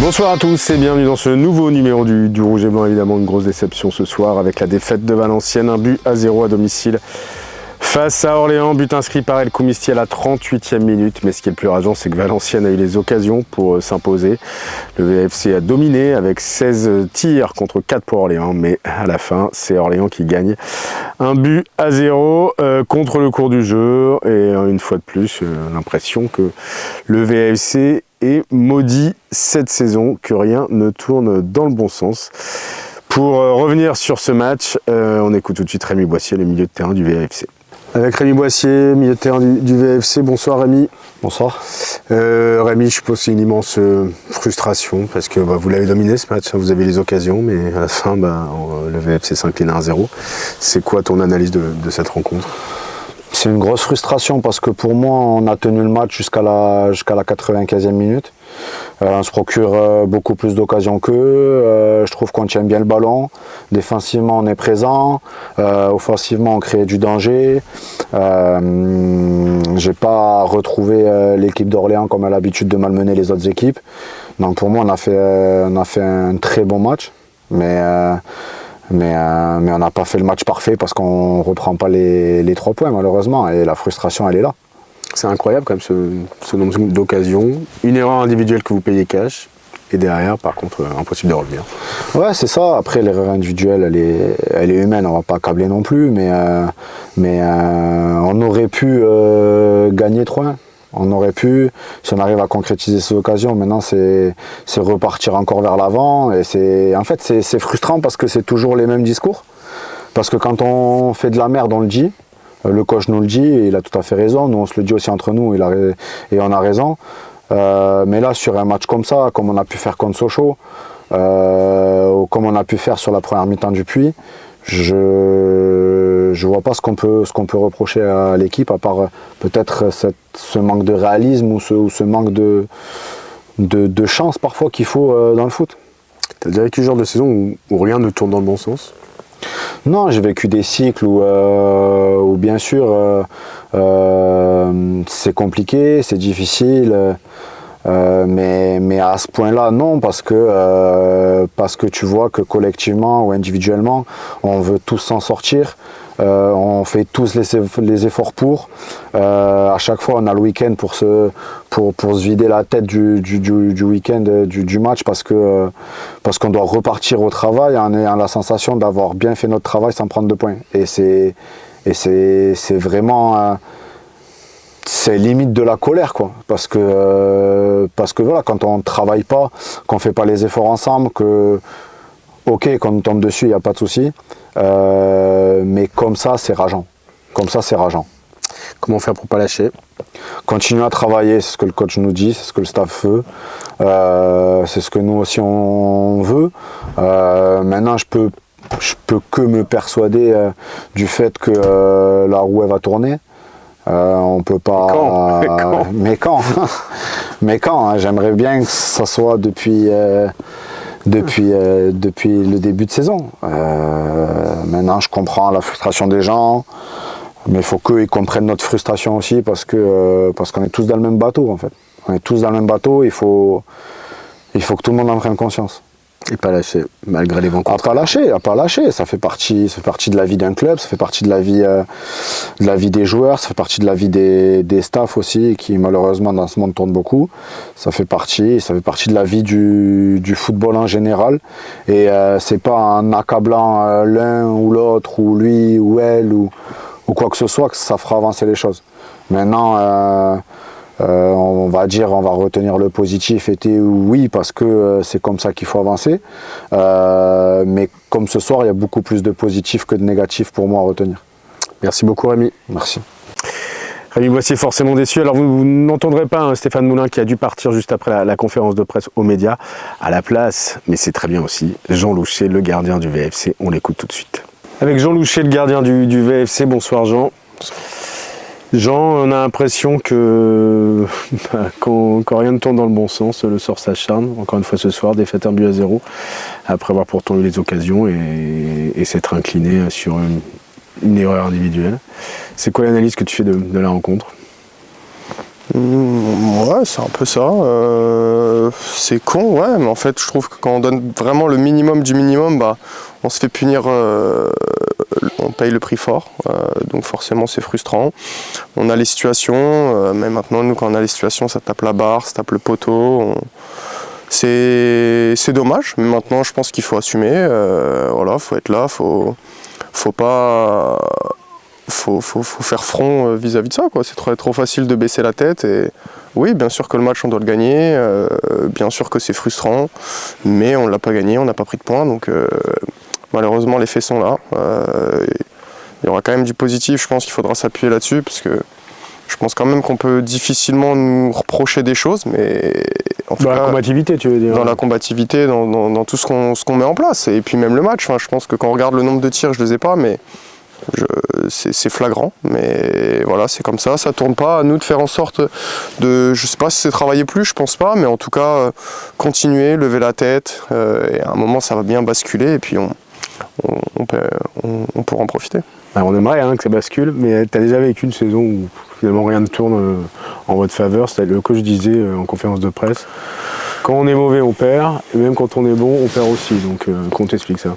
Bonsoir à tous et bienvenue dans ce nouveau numéro du Rouge et Blanc. Évidemment, une grosse déception ce soir avec la défaite de Valenciennes, 1-0 à domicile face à Orléans. But inscrit par El Koumisti à la 38e minute. Mais ce qui est le plus rageant, c'est que Valenciennes a eu les occasions pour s'imposer. Le VFC a dominé avec 16 tirs contre 4 pour Orléans. Mais à la fin, c'est Orléans qui gagne 1-0 contre le cours du jeu. Et une fois de plus, l'impression que le VFC est maudit cette saison, que rien ne tourne dans le bon sens. Pour revenir sur ce match, on écoute tout de suite Rémi Boissier, le milieu de terrain du VFC. Avec Rémi Boissier, milieu de terrain du VFC. Bonsoir Rémi. Bonsoir. Rémi, je suppose que c'est une immense frustration parce que vous l'avez dominé ce match, vous avez les occasions, mais à la fin, le VFC s'incline à 1-0. C'est quoi ton analyse de cette rencontre ? C'est une grosse frustration parce que pour moi, on a tenu le match jusqu'à la 95e minute. On se procure beaucoup plus d'occasions qu'eux. Je trouve qu'on tient bien le ballon. Défensivement, on est présent. Offensivement, on crée du danger. J'ai pas retrouvé l'équipe d'Orléans comme a l'habitude de malmener les autres équipes. Donc pour moi, on a fait un très bon match. Mais on n'a pas fait le match parfait parce qu'on ne reprend pas les 3 points malheureusement et la frustration elle est là. C'est incroyable quand même ce nombre d'occasions, une erreur individuelle que vous payez cash et derrière par contre impossible de revenir. Ouais c'est ça, après l'erreur individuelle elle est humaine, on ne va pas accabler non plus mais on aurait pu gagner 3-1. On aurait pu, si on arrive à concrétiser ces occasions, maintenant c'est repartir encore vers l'avant. Et c'est frustrant parce que c'est toujours les mêmes discours. Parce que quand on fait de la merde, on le dit. Le coach nous le dit et il a tout à fait raison. Nous on se le dit aussi entre nous et on a raison. Mais là sur un match comme ça, comme on a pu faire contre Sochaux, ou comme on a pu faire sur la première mi-temps du Puy, je vois pas ce qu'on peut reprocher à l'équipe à part peut-être ce manque de réalisme ou ce manque de chance parfois qu'il faut dans le foot. Tu as déjà vécu ce genre de saison où rien ne tourne dans le bon sens ? Non, j'ai vécu des cycles où bien sûr c'est compliqué, c'est difficile. Mais à ce point-là, non, parce que tu vois que collectivement ou individuellement, on veut tous s'en sortir. On fait tous les efforts pour. À chaque fois, on a le week-end pour se vider la tête du week-end, du match, parce qu'on doit repartir au travail en ayant la sensation d'avoir bien fait notre travail sans prendre de points. Et c'est vraiment... c'est limite de la colère quoi, parce que voilà, quand on ne travaille pas, qu'on ne fait pas les efforts ensemble, ok, quand on nous tombe dessus, il n'y a pas de souci, mais comme ça, c'est rageant. Comment faire pour ne pas lâcher ? Continuer à travailler, c'est ce que le coach nous dit, c'est ce que le staff veut, c'est ce que nous aussi on veut. Maintenant, je peux que me persuader du fait que la roue elle va tourner. On peut pas. Mais quand hein, j'aimerais bien que ça soit depuis le début de saison. Maintenant, je comprends la frustration des gens, mais il faut qu'ils comprennent notre frustration aussi parce qu'on est tous dans le même bateau en fait. On est tous dans le même bateau. Il faut que tout le monde en prenne conscience. Et pas lâcher, malgré les vents contraires. Pas lâcher, ça fait partie de la vie d'un club, ça fait partie de la vie des joueurs, ça fait partie de la vie des staffs aussi, qui malheureusement dans ce monde tournent beaucoup. Ça fait partie de la vie du football en général. Et c'est pas en accablant l'un ou l'autre, ou lui ou elle, ou quoi que ce soit, que ça fera avancer les choses. Maintenant, on va retenir le positif oui parce que c'est comme ça qu'il faut avancer, mais comme ce soir il y a beaucoup plus de positifs que de négatifs pour moi à retenir. Merci beaucoup Rémi. Merci. Rémi Boissier forcément déçu. Alors vous n'entendrez pas Stéphane Moulin qui a dû partir juste après la conférence de presse aux médias. À la place, mais c'est très bien aussi, Jean Louchet, le gardien du VFC. On l'écoute tout de suite. Avec Jean Louchet, le gardien du VFC. Bonsoir Jean. Jean, on a l'impression que quand rien ne tourne dans le bon sens, le sort s'acharne. Encore une fois ce soir, défaite 1-0, après avoir pourtant eu les occasions et s'être incliné sur une erreur individuelle. C'est quoi l'analyse que tu fais de la rencontre ? Ouais, c'est un peu ça. C'est con, ouais, mais en fait, je trouve que quand on donne vraiment le minimum du minimum, bah, on se fait punir, on paye le prix fort, donc forcément c'est frustrant. On a les situations, mais maintenant, nous, quand on a les situations, ça tape la barre, ça tape le poteau. C'est dommage, mais maintenant, je pense qu'il faut assumer. Voilà, faut être là, faut pas. Faut faire front vis-à-vis de ça, quoi. C'est trop facile de baisser la tête. Et oui, bien sûr que le match on doit le gagner, bien sûr que c'est frustrant, mais on ne l'a pas gagné, on n'a pas pris de points, donc malheureusement les faits sont là. Il y aura quand même du positif, je pense qu'il faudra s'appuyer là-dessus, parce que je pense quand même qu'on peut difficilement nous reprocher des choses, mais en tout Dans cas, la combativité, tu veux dire? dans la combativité, dans tout ce qu'on met en place, et puis même le match. Enfin, je pense que quand on regarde le nombre de tirs, je les ai pas, mais c'est flagrant, mais voilà, c'est comme ça tourne pas. À nous de faire en sorte de, je sais pas si c'est travailler plus, je pense pas, mais en tout cas continuer, lever la tête, et à un moment ça va bien basculer, et puis on pourra en profiter. Alors on aimerait que ça bascule, mais tu as déjà vécu une saison où finalement rien ne tourne en votre faveur. Le coach disait en conférence de presse, quand on est mauvais on perd, et même quand on est bon on perd aussi, donc qu'on t'explique ça.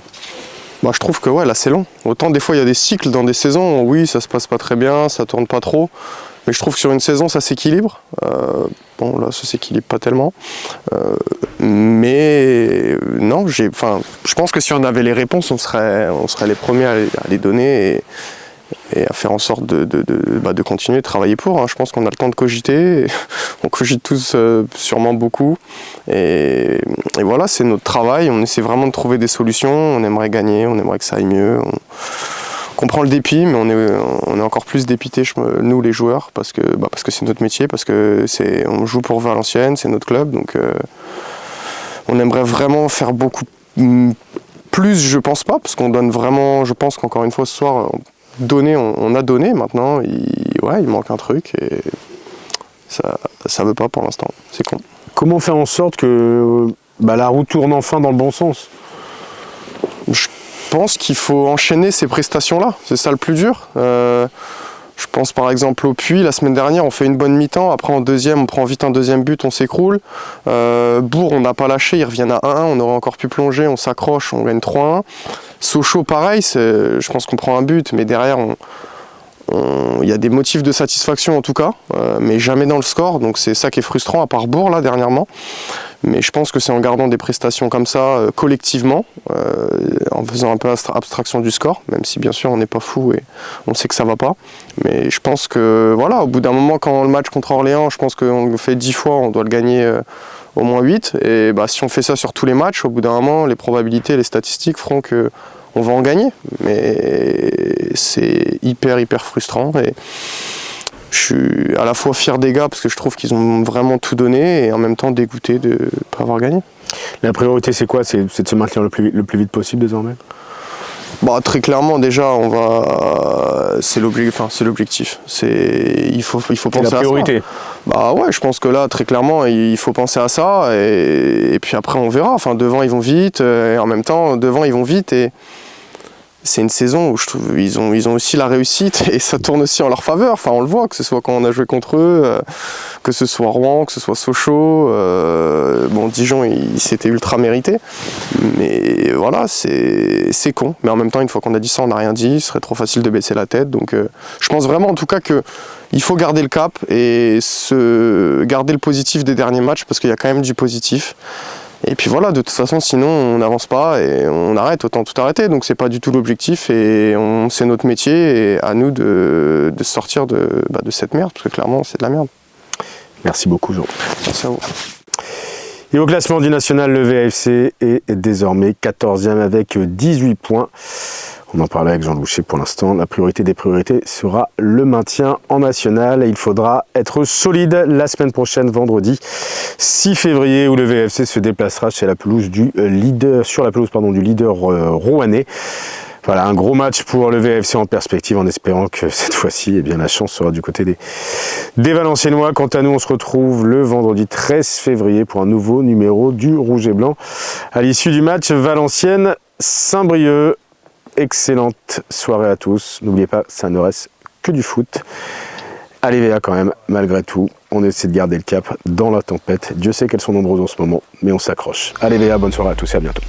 Bah, je trouve que ouais, là c'est long. Autant des fois il y a des cycles dans des saisons, oui ça se passe pas très bien, ça tourne pas trop, mais je trouve que sur une saison ça s'équilibre. Bon là ça s'équilibre pas tellement, mais non, je pense que si on avait les réponses on serait les premiers à les donner et à faire en sorte de continuer de travailler pour. Hein. Je pense qu'on a le temps de cogiter, on cogite tous sûrement beaucoup, et voilà, c'est notre travail, on essaie vraiment de trouver des solutions, on aimerait gagner, on aimerait que ça aille mieux, on comprend le dépit, mais on est encore plus dépité, nous les joueurs, parce que c'est notre métier, parce que on joue pour Valenciennes, c'est notre club, donc on aimerait vraiment faire beaucoup plus, je pense pas, parce qu'on donne vraiment, je pense qu'encore une fois ce soir, on a donné, maintenant il manque un truc et ça veut pas pour l'instant, c'est con. Comment faire en sorte que la roue tourne enfin dans le bon sens? Je pense qu'il faut enchaîner ces prestations-là, c'est ça le plus dur. Je pense par exemple au Puy, la semaine dernière on fait une bonne mi-temps, après en deuxième on prend vite un deuxième but, on s'écroule. Bourg on n'a pas lâché, ils reviennent à 1-1, on aurait encore pu plonger, on s'accroche, on gagne 3-1. Sochaux pareil, je pense qu'on prend un but, mais derrière il y a des motifs de satisfaction en tout cas, mais jamais dans le score, donc c'est ça qui est frustrant, à part Bourg là dernièrement. Mais je pense que c'est en gardant des prestations comme ça collectivement, en faisant un peu abstraction du score, même si bien sûr on n'est pas fou et on sait que ça va pas. Mais je pense que voilà, au bout d'un moment, quand le match contre Orléans, je pense qu'on le fait 10 fois, on doit le gagner au moins 8. Et si on fait ça sur tous les matchs, au bout d'un moment, les probabilités, les statistiques feront qu'on va en gagner. Mais c'est hyper frustrant. Et je suis à la fois fier des gars parce que je trouve qu'ils ont vraiment tout donné et en même temps dégoûté de ne pas avoir gagné. La priorité c'est quoi? C'est de se maintenir le plus vite possible désormais? Très clairement déjà c'est l'objectif. Il faut penser à ça. La priorité. Ouais, je pense que là très clairement il faut penser à ça et puis après on verra. Enfin devant ils vont vite et en même temps devant ils vont vite et c'est une saison où je trouve ils ont aussi la réussite et ça tourne aussi en leur faveur. Enfin, on le voit, que ce soit quand on a joué contre eux, que ce soit Rouen, que ce soit Sochaux. Dijon, c'était ultra mérité. Mais voilà, c'est con. Mais en même temps, une fois qu'on a dit ça, on n'a rien dit. Ce serait trop facile de baisser la tête. Donc, je pense vraiment, en tout cas, qu'il faut garder le cap et garder le positif des derniers matchs parce qu'il y a quand même du positif. Et puis voilà, de toute façon, sinon on n'avance pas et on arrête, autant tout arrêter. Donc c'est pas du tout l'objectif et c'est notre métier et à nous de sortir de cette merde, parce que clairement c'est de la merde. Merci beaucoup Jean. Merci à vous. Et au classement du national, le VAFC est désormais 14e avec 18 points. On en parlait avec Jean Louchet pour l'instant. La priorité des priorités sera le maintien en national. Et il faudra être solide la semaine prochaine, vendredi 6 février, où le VAFC se déplacera sur la pelouse du leader rouennais. Voilà, un gros match pour le VAFC en perspective, en espérant que cette fois-ci, la chance sera du côté des Valenciennois. Quant à nous, on se retrouve le vendredi 13 février pour un nouveau numéro du Rouge et Blanc. À l'issue du match Valenciennes-Saint-Brieuc. Excellente soirée à tous. N'oubliez pas, ça ne reste que du foot. Allez Véa quand même, malgré tout, on essaie de garder le cap dans la tempête. Dieu sait qu'elles sont nombreuses en ce moment, mais on s'accroche. Allez Véa, bonne soirée à tous et à bientôt.